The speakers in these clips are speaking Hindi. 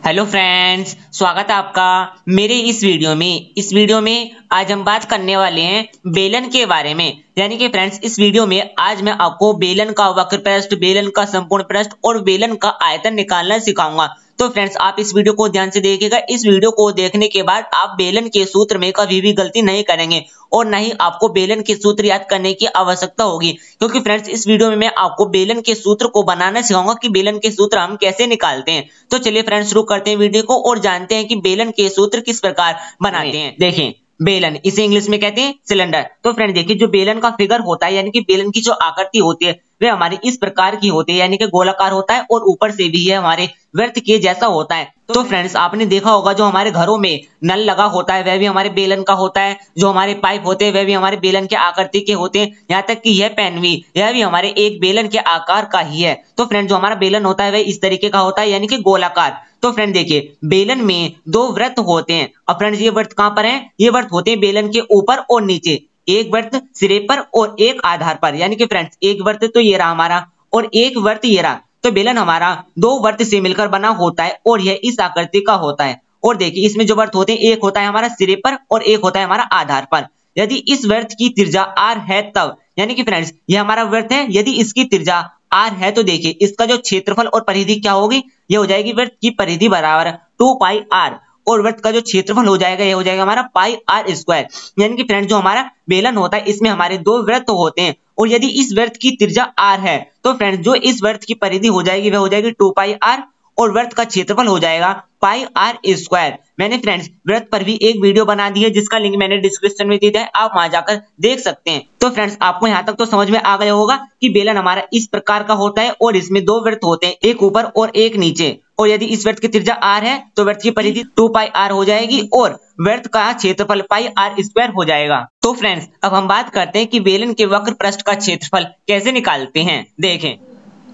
हेलो फ्रेंड्स, स्वागत है आपका मेरे इस वीडियो में आज हम बात करने वाले हैं बेलन के बारे में। यानी कि फ्रेंड्स, इस वीडियो में आज मैं आपको बेलन का वक्र पृष्ठ, बेलन का संपूर्ण पृष्ठ और बेलन का आयतन निकालना सिखाऊंगा। तो फ्रेंड्स, आप इस वीडियो को ध्यान से देखिएगा। इस वीडियो को देखने के बाद आप बेलन के सूत्र में कभी भी गलती नहीं करेंगे और न ही आपको बेलन के सूत्र याद करने की आवश्यकता होगी, क्योंकि फ्रेंड्स इस वीडियो में मैं आपको बेलन के सूत्र को बनाना सिखाऊंगा कि बेलन के सूत्र हम कैसे निकालते हैं। तो चलिए फ्रेंड्स, शुरू करते हैं वीडियो को और जानते हैं कि बेलन के सूत्र किस प्रकार बनाते हैं। देखें, बेलन, इसे इंग्लिश में कहते हैं सिलेंडर। तो फ्रेंड देखिए, जो बेलन का फिगर होता है यानी कि बेलन की जो आकृति होती है वह हमारी इस प्रकार की होती है, यानी कि गोलाकार होता है और ऊपर से भी यह हमारे वृत्त के जैसा होता है। तो फ्रेंड्स, आपने देखा होगा जो हमारे घरों में नल लगा होता है वह भी हमारे बेलन का होता है, जो हमारे पाइप होते हैं वह भी हमारे बेलन के आकृति के होते हैं, यहाँ तक कि यह पेन भी, यह भी हमारे एक बेलन के आकार का ही है। तो फ्रेंड, जो हमारा बेलन होता है वह इस तरीके का होता है, यानी कि गोलाकार। तो फ्रेंड देखिए, बेलन में दो वृत्त होते हैं। अब फ्रेंड्स, ये वृत्त कहां पर हैं? ये वृत्त होते हैं बेलन के ऊपर और नीचे। एक वृत्त सिरे पर और एक आधार पर, यानी कि फ्रेंड्स एक वृत्त तो ये रहा हमारा और एक वृत्त ये रहा। तो बेलन हमारा दो वृत्त से मिलकर बना होता है और यह इस आकृति का होता है। और देखिए, इसमें जो वृत्त होते हैं, एक होता है हमारा सिरे पर और एक होता है हमारा आधार पर। यदि इस वृत्त की त्रिज्या r है तब, यानी कि फ्रेंड्स ये हमारा वृत्त है, यदि इसकी त्रिज्या r है तो देखिए इसका जो क्षेत्रफल और परिधि क्या होगी, ये हो जाएगी वृत्त की परिधि बराबर 2 पाई r और वृत्त का जो क्षेत्रफल हो जाएगा ये हो जाएगा हमारा पाई r स्क्वायर। यानी कि फ्रेंड्स, जो हमारा बेलन होता है इसमें हमारे दो वृत्त होते हैं और यदि इस वृत्त की त्रिज्या r है तो फ्रेंड्स जो इस वृत्त की परिधि हो जाएगी वह हो जाएगी 2 पाई r और वृत्त का क्षेत्रफल हो जाएगा पाई r स्क्वायर। मैंने फ्रेंड्स वृत्त पर भी एक वीडियो बना दी है जिसका लिंक मैंने डिस्क्रिप्शन में दे दिया है, आप वहां जाकर देख सकते हैं। तो फ्रेंड्स, आपको यहाँ तक तो समझ में आ गया होगा कि बेलन हमारा इस प्रकार का होता है और इसमें दो वृत्त होते हैं, एक ऊपर और एक नीचे। और यदि इस वृत्त की त्रिज्या r है तो वृत्त की परिधि 2 पाई r हो जाएगी और वृत्त का क्षेत्रफल पाई r स्क्वायर हो जाएगा। तो फ्रेंड्स, अब हम बात करते हैं कि बेलन के वक्र पृष्ठ का क्षेत्रफल कैसे निकालते हैं। देखें,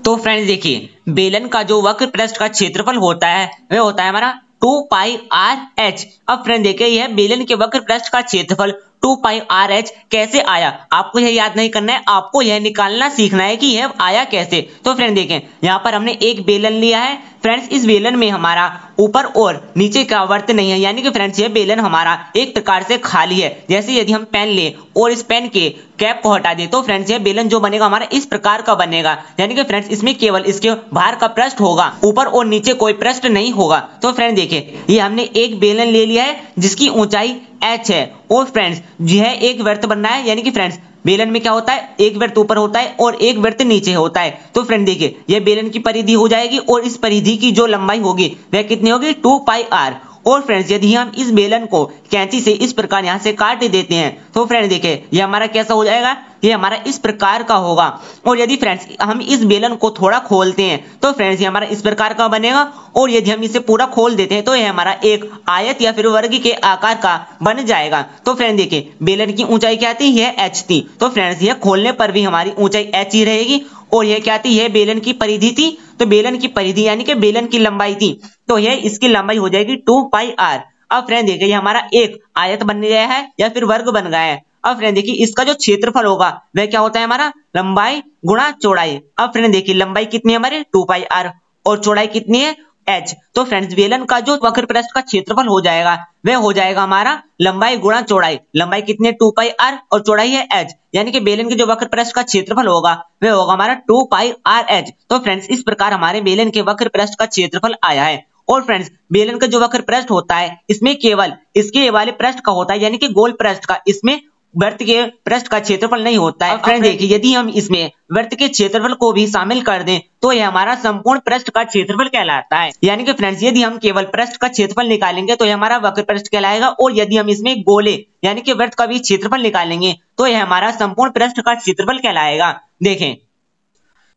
तो फ्रेंड्स देखिए, बेलन का जो वक्र पृष्ठ का क्षेत्रफल होता है वह होता है हमारा 2 पाई r h। अब फ्रेंड देखिए, यह बेलन के वक्र पृष्ठ का क्षेत्रफल 2 पाई r h कैसे आया, आपको यह याद नहीं करना है, आपको यह निकालना सीखना है कि यह आया कैसे। तो फ्रेंड देखें, यहाँ पर हमने एक बेलन लिया है। फ्रेंड्स, इस बेलन में हमारा ऊपर और नीचे का वृत्त नहीं है, यानी कि फ्रेंड्स यह बेलन हमारा एक प्रकार से खाली है। जैसे यदि हम पेन ले और इस पेन के कैप को हटा दे तो फ्रेंड्स यह बेलन जो बनेगा हमारा इस प्रकार का बनेगा, यानी कि फ्रेंड्स इसमें केवल इसके बाहर का पृष्ठ होगा, ऊपर और नीचे कोई पृष्ठ नहीं होगा। तो फ्रेंड देखिए, ये हमने एक बेलन ले लिया है जिसकी ऊंचाई h है और फ्रेंड्स यह एक वृत्त बन रहा है, यानी कि फ्रेंड्स बेलन में क्या होता है, एक वृत्त ऊपर होता है और एक वृत्त नीचे होता है। तो फ्रेंड देखिए, यह बेलन की परिधि हो जाएगी और इस परिधि की जो लंबाई होगी वह कितनी होगी, 2 पाई r। और फ्रेंड्स यदि हम इस बेलन को कैंची से इस प्रकार यहां से काट देते हैं तो फ्रेंड देखिए ये हमारा कैसा हो जाएगा, ये हमारा इस प्रकार का होगा। और यदि फ्रेंड्स हम इस बेलन को थोड़ा खोलते हैं तो फ्रेंड्स ये हमारा इस प्रकार का बनेगा और यदि हम इसे पूरा खोल देते हैं तो यह हमारा एक आयत या फिर वर्ग के आकार का बन जाएगा। तो फ्रेंड देखिए, बेलन की ऊंचाई क्या थी, यह h थी। तो फ्रेंड्स यह खोलने पर भी हमारी ऊंचाई h ही रहेगी और यह क्या थी, यह बेलन की परिधि थी। तो बेलन की परिधि यानी कि बेलन की लंबाई थी, तो यह इसकी लंबाई हो जाएगी 2 पाई r। अब फ्रेंड देखिए, ये हमारा एक आयत बन गया है या फिर वर्ग बन गया है। अब फ्रेंड देखिए, इसका जो क्षेत्रफल होगा वह क्या होता है हमारा, लंबाई गुणा चौड़ाई। अब फ्रेंड देखिए, लंबाई कितनी है हमारी 2 पाई r और चौड़ाई कितनी है h। तो फ्रेंड्स बेलन का जो वक्र पृष्ठ का क्षेत्रफल हो जाएगा वह हो जाएगा हमारा लंबाई गुणा चौड़ाई। लंबाई कितनी है 2 पाई r और चौड़ाई है h, यानी कि बेलन के जो वक्र पृष्ठ का क्षेत्रफल होगा वह होगा हमारा 2 पाई r h। तो फ्रेंड्स इस प्रकार हमारे बेलन के वक्र पृष्ठ का क्षेत्रफल आया है। और फ्रेंड्स बेलन का जो वक्र पृष्ठ होता है इसमें केवल इसके वाले पृष्ठ का होता है, यानी कि गोल पृष्ठ का, इसमें वृत्त के पृष्ठ का क्षेत्रफल नहीं होता है। फ्रेंड देखिए, यदि हम इसमें वृत्त के क्षेत्रफल को भी शामिल कर दें तो यह हमारा संपूर्ण पृष्ठ का क्षेत्रफल कहलाता है। यानी कि फ्रेंड्स यदि हम केवल पृष्ठ का क्षेत्रफल निकालेंगे तो यह हमारा वक्र पृष्ठ कहलाएगा और यदि हम इसमें गोले यानी कि वृत्त का भी क्षेत्रफल निकालेंगे तो यह हमारा संपूर्ण पृष्ठ का क्षेत्रफल कहलाएगा। देखें,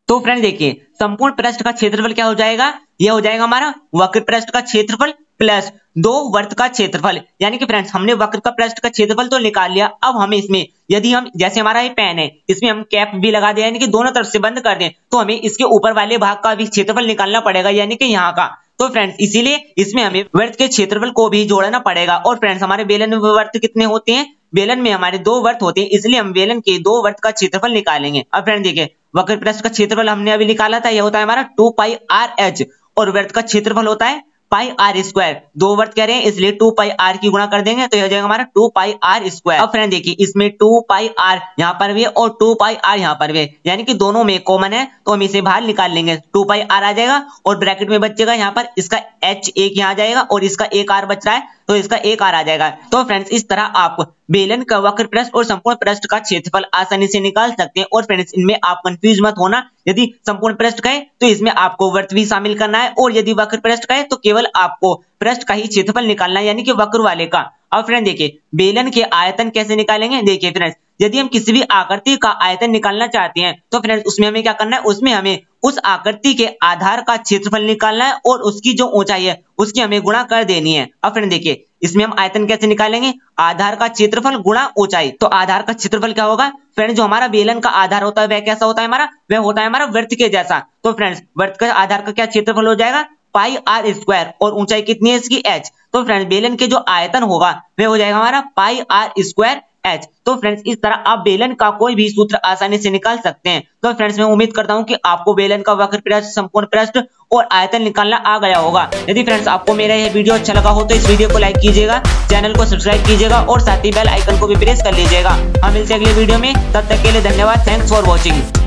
तो फ्रेंड देखिए, संपूर्ण पृष्ठ का क्षेत्रफल क्या हो जाएगा, यह हो जाएगा हमारा वक्र पृष्ठ का क्षेत्रफल प्लस दो वृत्त का क्षेत्रफल। यानी कि फ्रेंड्स हमने वक्र का पृष्ठ का क्षेत्रफल तो निकाल लिया, अब हमें इसमें यदि हम जैसे हमारा ये पेन है इसमें हम कैप भी लगा दें, यानी कि दोनों तरफ से बंद कर दें, तो हमें इसके ऊपर वाले भाग का भी क्षेत्रफल निकालना पड़ेगा, यानी कि यहाँ का। तो फ्रेंड्स इसीलिए इसमें हमें वृत्त के क्षेत्रफल को भी जोड़ना पड़ेगा। और फ्रेंड्स हमारे बेलन में वृत्त कितने होते हैं, बेलन में हमारे दो वृत्त होते हैं, इसलिए हम बेलन के दो वृत्त का क्षेत्रफल निकालेंगे। अब फ्रेंड देखिए, वक्रपृष्ठ का क्षेत्रफल हमने अभी निकाला था, यह होता है हमारा 2 पाई r h और वृत्त का क्षेत्रफल होता है पाई आर स्क्वायर। दो वर्ड कह रहे हैं इसलिए 2 पाई आर की गुणा कर देंगे तो ये हो जाएगा हमारा 2 पाई आर स्क्वायर। अब फ्रेंड देखिए इसमें 2 पाई आर यहाँ पर भी है और 2 पाई आर यहाँ पर भी है, यानी कि दोनों में कॉमन है तो हम इसे बाहर निकाल लेंगे। 2 पाई आर आ जाएगा और ब्रैकेट में बचेगा यहाँ पर इसका h एक यहाँ आ जाएगा और इसका एक आर बच रहा है तो इसका एक आर आ जाएगा। तो फ्रेंड्स इस तरह आप बेलन का वक्र पृष्ठ और संपूर्ण पृष्ठ का क्षेत्रफल आसानी से निकाल सकते हैं। और फ्रेंड्स इनमें आप कंफ्यूज मत होना, यदि संपूर्ण पृष्ठ कहे तो इसमें आपको वृत्त भी शामिल करना है और यदि वक्र पृष्ठ कहे तो केवल आपको पृष्ठ का ही क्षेत्रफल निकालना है, यानी कि वक्र वाले का। अब फ्रेंड देखिए बेलन के आयतन कैसे निकालेंगे। देखिए फ्रेंड्स यदि हम किसी भी आकृति का आयतन निकालना चाहते हैं तो फ्रेंड्स उसमें हमें क्या करना है, उसमें हमें उस आकृति के आधार का क्षेत्रफल निकालना है और उसकी जो ऊंचाई है उसकी हमें गुणा कर देनी है। अब फ्रेंड देखिए इसमें हम आयतन कैसे निकालेंगे, आधार का क्षेत्रफल गुणा ऊंचाई। तो आधार का क्षेत्रफल क्या होगा फ्रेंड, जो हमारा बेलन का आधार होता है वह कैसा होता है हमारा, वह होता है हमारा वृत्त के जैसा। तो फ्रेंड्स वृत्त का आधार का क्या क्षेत्रफल हो जाएगा, पाई आर स्क्वायर, और ऊंचाई कितनी है इसकी h। तो फ्रेंड्स बेलन के जो आयतन होगा वह हो जाएगा हमारा पाई आर स्क्वायर h। तो फ्रेंड्स इस तरह आप बेलन का कोई भी सूत्र आसानी से निकाल सकते हैं। तो फ्रेंड्स मैं उम्मीद करता हूं कि आपको बेलन का वक्र पृष्ठ, संपूर्ण पृष्ठ और आयतन निकालना आ गया होगा। यदि फ्रेंड्स आपको मेरा यह वीडियो अच्छा लगा हो तो इस वीडियो को लाइक कीजिएगा, चैनल को सब्सक्राइब कीजिएगा और साथ ही बेल आइकन को भी प्रेस कर लीजिएगा। हम मिलते हैं अगले वीडियो में, तब तक के लिए धन्यवाद। Thanks for watching.